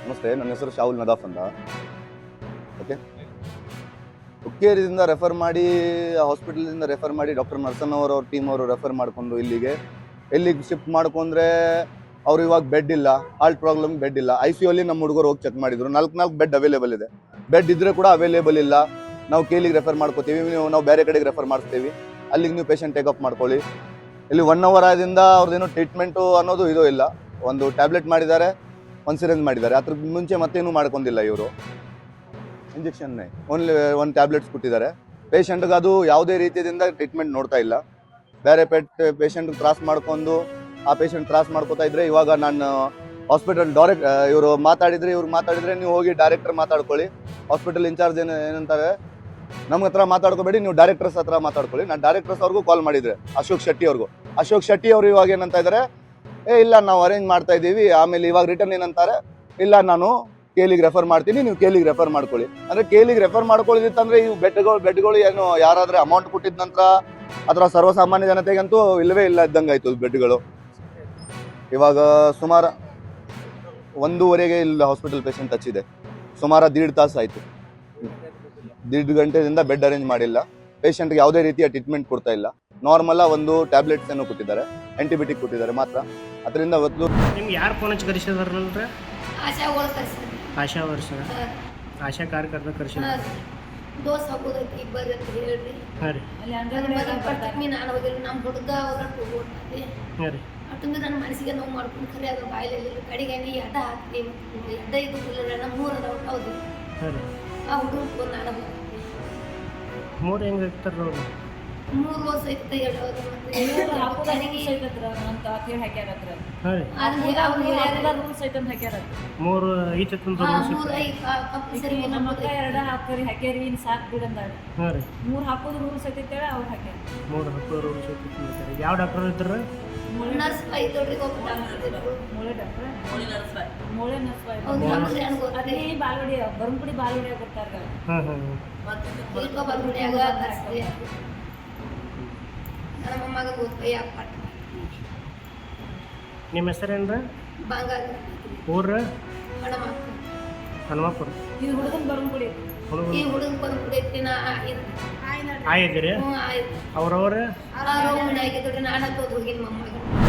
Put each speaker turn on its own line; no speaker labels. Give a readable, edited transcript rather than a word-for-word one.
ನಮಸ್ತೆ, ನನ್ನ ಹೆಸರು ಶಾಹುಲ್ ನದಾಫ್ ಅಂತ. ಓಕೆ, ಹುಕ್ಕೇರಿಯಿಂದ ರೆಫರ್ ಮಾಡಿ ಹಾಸ್ಪಿಟಲಿಂದ ರೆಫರ್ ಮಾಡಿ ಡಾಕ್ಟರ್ ನರ್ಸನ್ ಅವ್ರ ಟೀಮ್ ಅವರು ರೆಫರ್ ಮಾಡಿಕೊಂಡು ಎಲ್ಲಿಗೆ ಶಿಫ್ಟ್ ಮಾಡ್ಕೊಂಡ್ರೆ ಅವ್ರು ಇವಾಗ ಬೆಡ್ ಇಲ್ಲ, ಹಾರ್ಟ್ ಪ್ರಾಬ್ಲಮ್ ಬೆಡ್ ಇಲ್ಲ. ICU ಅಲ್ಲಿ ನಮ್ಮ ಹುಡುಗರು ಹೋಗಿ ಚೆಕ್ ಮಾಡಿದ್ರು, 4 ಬೆಡ್ ಅವೈಲೇಬಲ್ ಇದೆ. ಬೆಡ್ ಇದ್ರೆ ಕೂಡ ಅವೈಲೇಬಲ್ ಇಲ್ಲ. ನಾವು ಕೇಲಿಗೆ ರೆಫರ್ ಮಾಡ್ಕೋತೀವಿ, ನಾವು ಬೇರೆ ಕಡೆಗೆ ರೆಫರ್ ಮಾಡಿಸ್ತೀವಿ, ಅಲ್ಲಿಗೆ ನೀವು ಪೇಷಂಟ್ ಟೇಕಪ್ ಮಾಡ್ಕೊಳ್ಳಿ. ಇಲ್ಲಿ 1 hour ಆದಿಂದ ಅವ್ರದ್ದೇನು ಟ್ರೀಟ್ಮೆಂಟು ಅನ್ನೋದು ಇದು ಇಲ್ಲ. ಒಂದು ಟ್ಯಾಬ್ಲೆಟ್ ಮಾಡಿದ್ದಾರೆ, ಒಂದು ಸಿರಿಂಜ್ ಮಾಡಿದ್ದಾರೆ, ಅದ್ರ ಮುಂಚೆ ಮತ್ತೇನು ಮಾಡ್ಕೊಂಡಿಲ್ಲ ಇವರು. ಇಂಜೆಕ್ಷನ್ನೇ ಓನ್ಲಿ 1 ಟ್ಯಾಬ್ಲೆಟ್ಸ್ ಕೊಟ್ಟಿದ್ದಾರೆ. ಪೇಷಂಟ್ಗೆ ಅದು ಯಾವುದೇ ರೀತಿಯಿಂದ ಟ್ರೀಟ್ಮೆಂಟ್ ನೋಡ್ತಾ ಇಲ್ಲ. ಬೇರೆ ಪೇಷಂಟ್ ತ್ರಾಸ ಮಾಡ್ಕೊಂಡು ಆ ಪೇಷಂಟ್ ತ್ರಾಸ ಮಾಡ್ಕೋತಾ ಇದ್ರೆ ಇವಾಗ ನಾನು ಹಾಸ್ಪಿಟಲ್ ಇವ್ರು ಮಾತಾಡಿದ್ರೆ ನೀವು ಹೋಗಿ ಡೈರೆಕ್ಟರ್ ಮಾತಾಡ್ಕೊಳ್ಳಿ. ಹಾಸ್ಪಿಟಲ್ ಇನ್ಚಾರ್ಜ್ ಏನಂತಾರೆ, ನಮ್ಮ ಹತ್ರ ಮಾತಾಡ್ಕೋಬೇಡಿ, ನೀವು ಡೈರೆಕ್ಟರ್ಸ್ ಹತ್ರ ಮಾತಾಡ್ಕೊಳ್ಳಿ. ನಾನು ಡೈರೆಕ್ಟರ್ಸ್ ಅವ್ರಿಗೂ ಕಾಲ್ ಮಾಡಿದ್ರೆ, ಅಶೋಕ್ ಶೆಟ್ಟಿ ಅವರು ಇವಾಗ ಏನಂತ ಇದ್ದಾರೆ, ಇಲ್ಲ ನಾವು ಅರೇಂಜ್ ಮಾಡ್ತಾ ಇದ್ದೀವಿ. ಆಮೇಲೆ ಇವಾಗ ರಿಟರ್ನ್ ಏನಂತಾರೆ, ಇಲ್ಲ ನಾನು ಕೇಲಿಗೆ ರೆಫರ್ ಮಾಡ್ತೀನಿ, ನೀವು ಕೇಲಿಗೆ ರೆಫರ್ ಮಾಡ್ಕೊಳ್ಳಿ. ಅಂದರೆ ಕೇಲಿಗೆ ರೆಫರ್ ಮಾಡ್ಕೊಳ್ಳೋದಿತ್ತಂದ್ರೆ ಈ ಬೆಡ್ಗಳು ಏನು ಯಾರಾದ್ರೆ ಅಮೌಂಟ್ ಕೊಟ್ಟಿದ ನಂತರ ಅಥವಾ ಸರ್ವಸಾಮಾನ್ಯ ಜನತೆಗಂತೂ ಇಲ್ಲವೇ ಇಲ್ಲ ಇದ್ದಂಗೆ ಆಯಿತು ಬೆಡ್ಗಳು. ಇವಾಗ ಸುಮಾರು 1:15 ಇಲ್ಲಿ ಹಾಸ್ಪಿಟಲ್ ಪೇಷಂಟ್ ಹಚ್ಚಿದೆ. ಸುಮಾರು 1.5 ತಾಸು ಆಯಿತು. 1.5 ಗಂಟೆಯಿಂದ ಬೆಡ್ ಅರೇಂಜ್ ಮಾಡಿಲ್ಲ. ಪೇಷಂಟ್ಗೆ ಯಾವುದೇ ರೀತಿಯ ಟ್ರೀಟ್ಮೆಂಟ್ ಕೊಡ್ತಾ ಇಲ್ಲ. ನಾರ್ಮಲ್ ಒಂದು ಟ್ಯಾಬ್ಲೆಟ್ಸ್ ಅನ್ನು ಕೊಟ್ಟಿದ್ದಾರೆ, ಆಂಟಿಬಯೋಟಿಕ್ ಕೊಟ್ಟಿದ್ದಾರೆ ಮಾತ್ರ. ಅದರಿಂದ ಇವತ್ತು
ನಿಮ್ಗೆ ಯಾರು ಫೋನ್ ಹಚ್ಚಿ ಕರೆಸಿದಾರಲ್ರಿ? ಆಶಾ ವರ್ಷ ಆಶಾ ಕಾರ್ಯಕರ್ತ ಕರೆಸಿದ
ದೋಸ್ ಹಾಕೋದೈತಿ ಇಬ್ಬರು ಅಂತ ಹೇಳ್ರಿ.
ಹಾಂ ರೀ.
ನಾನು ಹೋಗಿಲ್ಲ, ನಮ್ಮ ಹುಡುಗ ಹೋಗ್ತಾರೆ.
ಹಾಂ ರೀ.
ಅಷ್ಟೊಂದು ನನ್ನ ಮನಸ್ಸಿಗೆ ನೋವು ಮಾಡ್ಕೊಂಡು ಖರೆ ಅದು ಬಾಯಿಲೆಲ್ಲ ಕಡೆಗೆ ಎಡ್ಡ ಹಾಕ್ತಿ ಎಡ್ಡ ಇದು ಇಲ್ಲ 3 ಅದಾವ ಹೌದು.
ಹಾಂ ರೀ.
ಆ ಹುಡುಗ ನಾನು
3 ಹೆಂಗೆ ಇರ್ತಾರೆ ಅವ್ರು?
3 ವರ್ಷ ಐತೆ ಹೇಳೋದು
ರೂಲ್ಸ್ ಐತಂತ ಹಾಕ್ಯಾರ.
3 ಐತಂತ ರೂಲ್ಸ್
ಹಾಕ್ಯಾರಿ ಇನ್ನು ಸಾಕು ಬಿಡಂದಾರ.
ಹಾಂ ರೀ.
3 ಹಾಕೋದು ರೂಲ್ಸ್ ಐತೈತೆ ಅವ್ರು ಹಾಕ್ಯಾರ.
3 ಹಾಕೋ ರೂಲ್ಸ್ ಐತಿ. ಯಾವ ಡಾಕ್ಟರ್ ಇದ್ರು?
ನರ್ಸ್ ಐದೋಡ್ರಿಗೆ
ಮೂಳೆ ಡಾಕ್ಟ್ರ ಮೂಳೆ ನರ್ಸ್ ಅದೇ ಬಾಲ್ವಡಿ ಬರಂಪುಡಿ ಬಾಲ್ವಡಿಯಾಗ ಬರ್ತಾರ.
ಹಾಂ ಹಾಂ.
ನಮ್ಮ ಮಗ
ನಿಮ್ಮ ಹೆಸರೇನ್ರ?
ಬಂಗಾರ
ಊರ್ರ ಹನುಮಪುರ.
ಇದು ಹುಡುಗನ ಬರಂಪುಡಿ.
ಈ ಹುಡುಗನ ಬಂದ್ಬಿಡೈತಿ.
ಆಯ್ತು ರೀ. ಅವ್ರವ್ರ
ಆಗಿದ್ರಿ ನಾನು ಹೋಗಿನ ಮಮ್ಮಗೆ